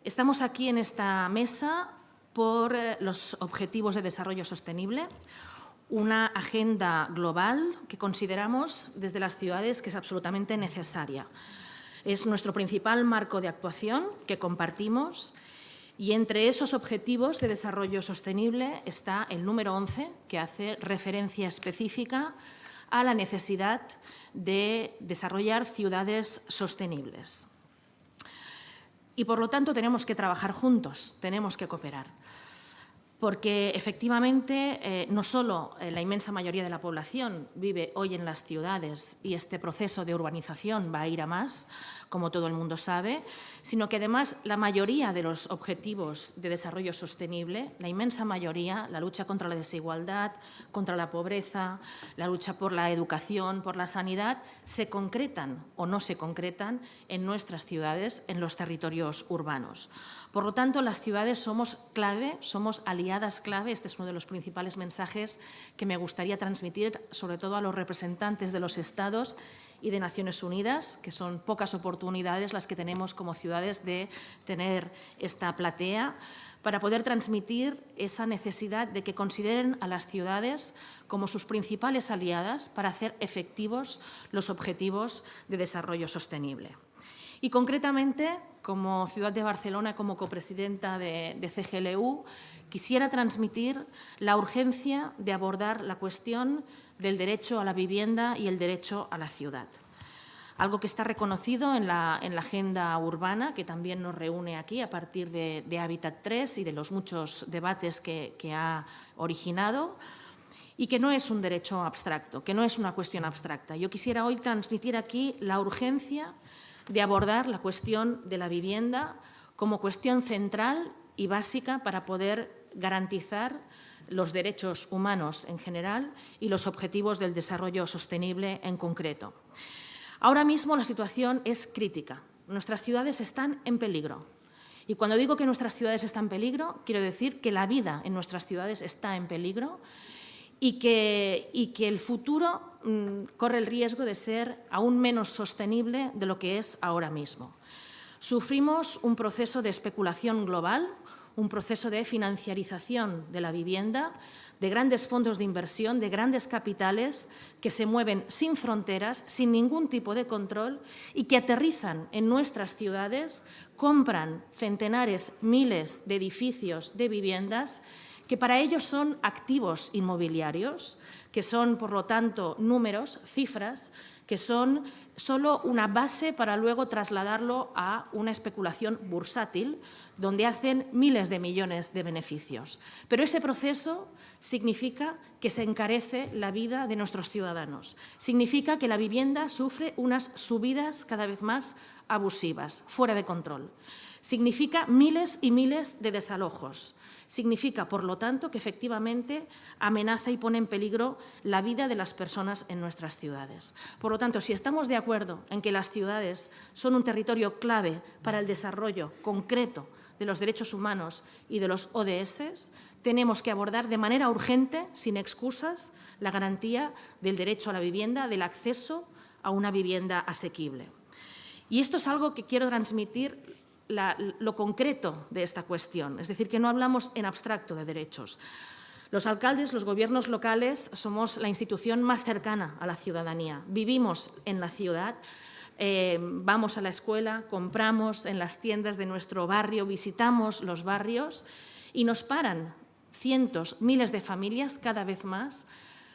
Estamos aquí en esta mesa por los Objetivos de Desarrollo Sostenible, una agenda global que consideramos desde las ciudades que es absolutamente necesaria. Es nuestro principal marco de actuación que compartimos y entre esos objetivos de desarrollo sostenible está el número 11, que hace referencia específica a la necesidad de desarrollar ciudades sostenibles. Y, por lo tanto, tenemos que trabajar juntos, tenemos que cooperar. Porque, efectivamente, no solo la inmensa mayoría de la población vive hoy en las ciudades y este proceso de urbanización va a ir a más, como todo el mundo sabe, sino que, además, la mayoría de los objetivos de desarrollo sostenible, la inmensa mayoría, la lucha contra la desigualdad, contra la pobreza, la lucha por la educación, por la sanidad, se concretan o no se concretan en nuestras ciudades, en los territorios urbanos. Por lo tanto, las ciudades somos clave, somos aliadas clave. Este es uno de los principales mensajes que me gustaría transmitir, sobre todo a los representantes de los Estados y de Naciones Unidas, que son pocas oportunidades las que tenemos como ciudades de tener esta platea, para poder transmitir esa necesidad de que consideren a las ciudades como sus principales aliadas para hacer efectivos los objetivos de desarrollo sostenible. Y, concretamente, como Ciudad de Barcelona, como copresidenta de CGLU, quisiera transmitir la urgencia de abordar la cuestión del derecho a la vivienda y el derecho a la ciudad. Algo que está reconocido en la agenda urbana, que también nos reúne aquí a partir de Hábitat 3 y de los muchos debates que ha originado, y que no es un derecho abstracto, que no es una cuestión abstracta. Yo quisiera hoy transmitir aquí la urgencia de abordar la cuestión de la vivienda como cuestión central y básica para poder garantizar los derechos humanos en general y los objetivos del desarrollo sostenible en concreto. Ahora mismo la situación es crítica. Nuestras ciudades están en peligro. Y cuando digo que nuestras ciudades están en peligro, quiero decir que la vida en nuestras ciudades está en peligro y que el futuro corre el riesgo de ser aún menos sostenible de lo que es ahora mismo. Sufrimos un proceso de especulación global, un proceso de financiarización de la vivienda, de grandes fondos de inversión, de grandes capitales que se mueven sin fronteras, sin ningún tipo de control y que aterrizan en nuestras ciudades, compran centenares, miles de edificios, de viviendas, que para ellos son activos inmobiliarios, que son, por lo tanto, números, cifras, que son solo una base para luego trasladarlo a una especulación bursátil, donde hacen miles de millones de beneficios. Pero ese proceso significa que se encarece la vida de nuestros ciudadanos. Significa que la vivienda sufre unas subidas cada vez más abusivas, fuera de control. Significa miles y miles de desalojos. Significa, por lo tanto, que efectivamente amenaza y pone en peligro la vida de las personas en nuestras ciudades. Por lo tanto, si estamos de acuerdo en que las ciudades son un territorio clave para el desarrollo concreto de los derechos humanos y de los ODS, tenemos que abordar de manera urgente, sin excusas, la garantía del derecho a la vivienda, del acceso a una vivienda asequible. Y esto es algo que quiero transmitir lo concreto de esta cuestión, es decir, que no hablamos en abstracto de derechos. Los alcaldes, los gobiernos locales, somos la institución más cercana a la ciudadanía. Vivimos en la ciudad, vamos a la escuela, compramos en las tiendas de nuestro barrio, visitamos los barrios y nos paran cientos, miles de familias cada vez más,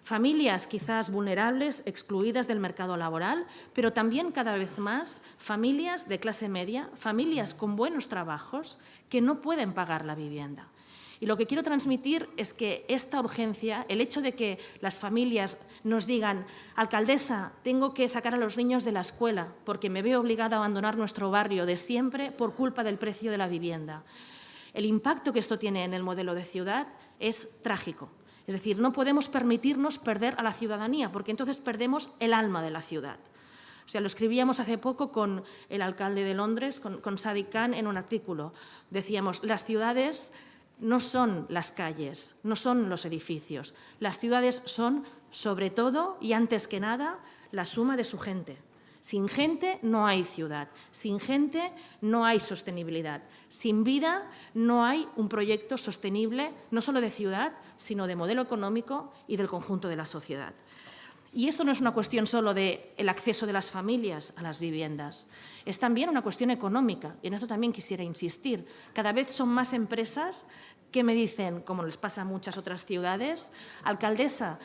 familias quizás vulnerables, excluidas del mercado laboral, pero también cada vez más familias de clase media, familias con buenos trabajos que no pueden pagar la vivienda. Y lo que quiero transmitir es que esta urgencia, el hecho de que las familias nos digan «Alcaldesa, tengo que sacar a los niños de la escuela porque me veo obligada a abandonar nuestro barrio de siempre por culpa del precio de la vivienda». El impacto que esto tiene en el modelo de ciudad es trágico. Es decir, no podemos permitirnos perder a la ciudadanía, porque entonces perdemos el alma de la ciudad. O sea, lo escribíamos hace poco con el alcalde de Londres, con Sadiq Khan, en un artículo. Decíamos, las ciudades no son las calles, no son los edificios. Las ciudades son, sobre todo y antes que nada, la suma de su gente. Sin gente no hay ciudad, sin gente no hay sostenibilidad, sin vida no hay un proyecto sostenible no solo de ciudad, sino de modelo económico y del conjunto de la sociedad. Y esto no es una cuestión solo del acceso de las familias a las viviendas, es también una cuestión económica, y en esto también quisiera insistir. Cada vez son más empresas que me dicen, como les pasa a muchas otras ciudades, alcaldesa,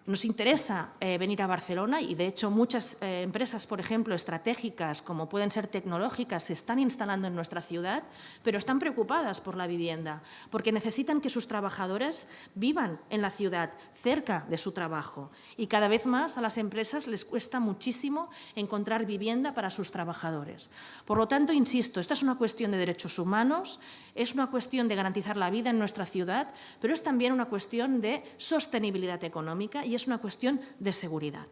nos interesa venir a Barcelona y, de hecho, muchas empresas, por ejemplo, estratégicas, como pueden ser tecnológicas, se están instalando en nuestra ciudad, pero están preocupadas por la vivienda, porque necesitan que sus trabajadores vivan en la ciudad, cerca de su trabajo. Y cada vez más a las empresas les cuesta muchísimo encontrar vivienda para sus trabajadores. Por lo tanto, insisto, esta es una cuestión de derechos humanos, es una cuestión de garantizar la vida en nuestra ciudad, pero es también una cuestión de sostenibilidad económica y es una cuestión de seguridad.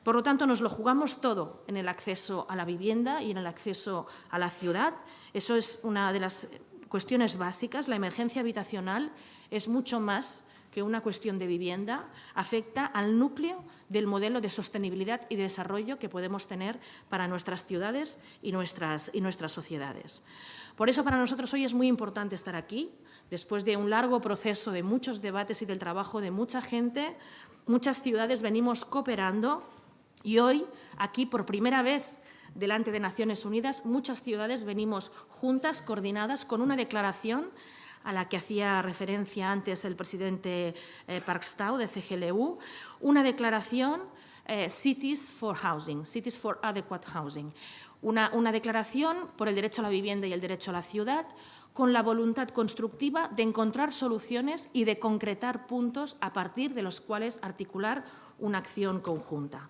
Por lo tanto, nos lo jugamos todo en el acceso a la vivienda y en el acceso a la ciudad. Eso es una de las cuestiones básicas. La emergencia habitacional es mucho más que una cuestión de vivienda, afecta al núcleo del modelo de sostenibilidad y de desarrollo que podemos tener para nuestras ciudades y nuestras sociedades. Por eso, para nosotros hoy es muy importante estar aquí, después de un largo proceso de muchos debates y del trabajo de mucha gente. Muchas ciudades venimos cooperando y hoy, aquí, por primera vez, delante de Naciones Unidas, muchas ciudades venimos juntas, coordinadas, con una declaración a la que hacía referencia antes el presidente Park Stau de CGLU, una declaración Cities for Housing, Cities for Adequate Housing, una declaración por el derecho a la vivienda y el derecho a la ciudad, con la voluntad constructiva de encontrar soluciones y de concretar puntos a partir de los cuales articular una acción conjunta.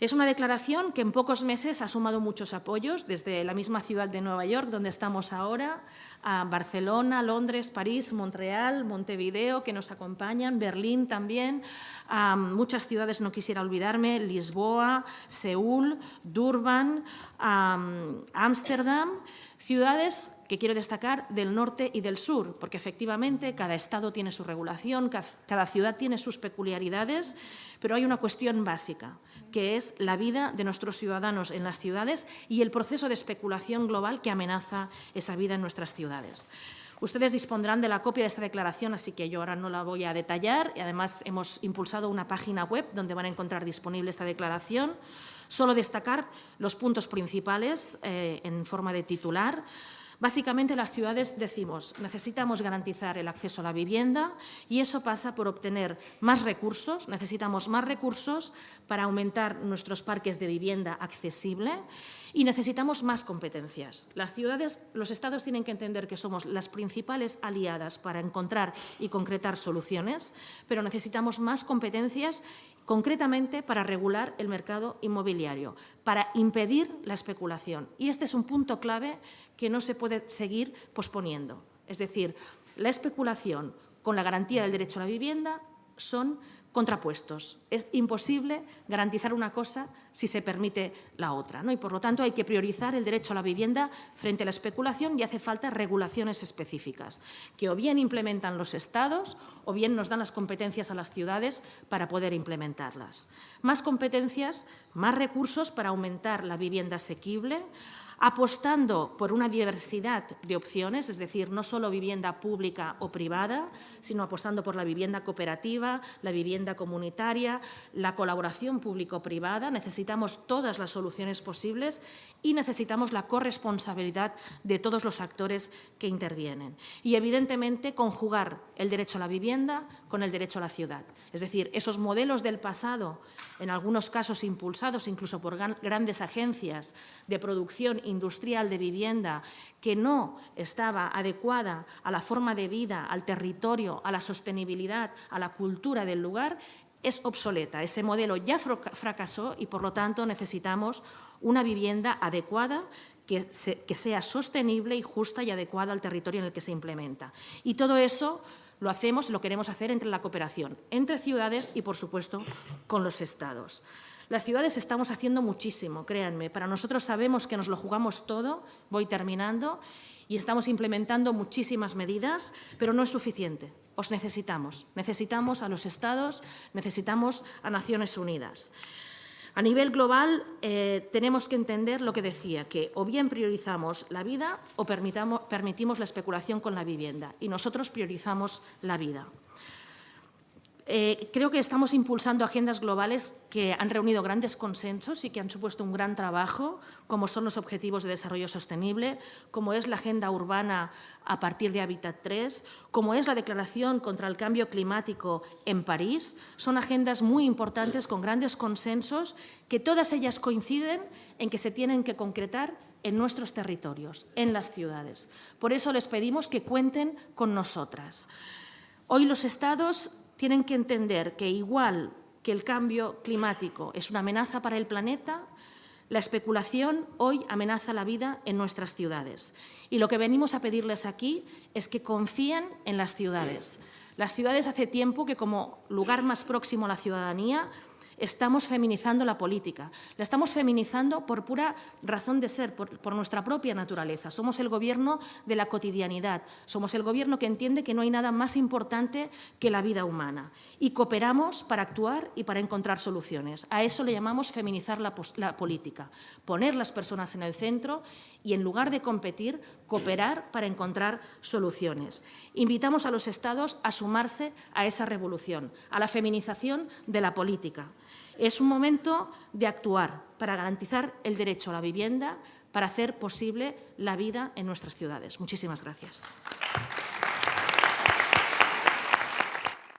Es una declaración que en pocos meses ha sumado muchos apoyos, desde la misma ciudad de Nueva York, donde estamos ahora, a Barcelona, Londres, París, Montreal, Montevideo, que nos acompañan, Berlín también, a muchas ciudades, no quisiera olvidarme, Lisboa, Seúl, Durban, Ámsterdam, ciudades que quiero destacar del norte y del sur, porque efectivamente cada estado tiene su regulación, cada ciudad tiene sus peculiaridades, pero hay una cuestión básica, que es la vida de nuestros ciudadanos en las ciudades y el proceso de especulación global que amenaza esa vida en nuestras ciudades. Ustedes dispondrán de la copia de esta declaración, así que yo ahora no la voy a detallar. Y además, hemos impulsado una página web donde van a encontrar disponible esta declaración. Solo destacar los puntos principales en forma de titular. Básicamente, las ciudades decimos, necesitamos garantizar el acceso a la vivienda y eso pasa por obtener más recursos, necesitamos más recursos para aumentar nuestros parques de vivienda accesible y necesitamos más competencias. Las ciudades, los estados tienen que entender que somos las principales aliadas para encontrar y concretar soluciones, pero necesitamos más competencias concretamente para regular el mercado inmobiliario, para impedir la especulación. Y este es un punto clave que no se puede seguir posponiendo. Es decir, la especulación con la garantía del derecho a la vivienda son contrapuestos. Es imposible garantizar una cosa si se permite la otra, ¿no? Y, por lo tanto, hay que priorizar el derecho a la vivienda frente a la especulación y hace falta regulaciones específicas que o bien implementan los estados o bien nos dan las competencias a las ciudades para poder implementarlas. Más competencias, más recursos para aumentar la vivienda asequible, apostando por una diversidad de opciones, es decir, no solo vivienda pública o privada, sino apostando por la vivienda cooperativa, la vivienda comunitaria, la colaboración público-privada. Necesitamos todas las soluciones posibles y necesitamos la corresponsabilidad de todos los actores que intervienen. Y, evidentemente, conjugar el derecho a la vivienda con el derecho a la ciudad. Es decir, esos modelos del pasado, en algunos casos impulsados incluso por grandes agencias de producción industrial de vivienda, que no estaba adecuada a la forma de vida, al territorio, a la sostenibilidad, a la cultura del lugar, es obsoleta. Ese modelo ya fracasó y, por lo tanto, necesitamos una vivienda adecuada que sea sostenible y justa y adecuada al territorio en el que se implementa. Y todo eso lo hacemos, lo queremos hacer entre la cooperación, entre ciudades y, por supuesto, con los estados. Las ciudades estamos haciendo muchísimo, créanme. Para nosotros sabemos que nos lo jugamos todo, voy terminando, y estamos implementando muchísimas medidas, pero no es suficiente. Os necesitamos. Necesitamos a los estados, necesitamos a Naciones Unidas. A nivel global, tenemos que entender lo que decía, que o bien priorizamos la vida o permitimos la especulación con la vivienda, y nosotros priorizamos la vida. Creo que estamos impulsando agendas globales que han reunido grandes consensos y que han supuesto un gran trabajo, como son los Objetivos de Desarrollo Sostenible, como es la Agenda Urbana a partir de Hábitat 3, como es la Declaración contra el Cambio Climático en París. Son agendas muy importantes con grandes consensos que todas ellas coinciden en que se tienen que concretar en nuestros territorios, en las ciudades. Por eso les pedimos que cuenten con nosotras. Hoy los Estados tienen que entender que, igual que el cambio climático es una amenaza para el planeta, la especulación hoy amenaza la vida en nuestras ciudades. Y lo que venimos a pedirles aquí es que confíen en las ciudades. Las ciudades hace tiempo que, como lugar más próximo a la ciudadanía, estamos feminizando la política. La estamos feminizando por pura razón de ser, por nuestra propia naturaleza. Somos el Gobierno de la cotidianidad. Somos el Gobierno que entiende que no hay nada más importante que la vida humana. Y cooperamos para actuar y para encontrar soluciones. A eso le llamamos feminizar la política. Poner las personas en el centro y, en lugar de competir, cooperar para encontrar soluciones. Invitamos a los Estados a sumarse a esa revolución, a la feminización de la política. Es un momento de actuar para garantizar el derecho a la vivienda, para hacer posible la vida en nuestras ciudades. Muchísimas gracias.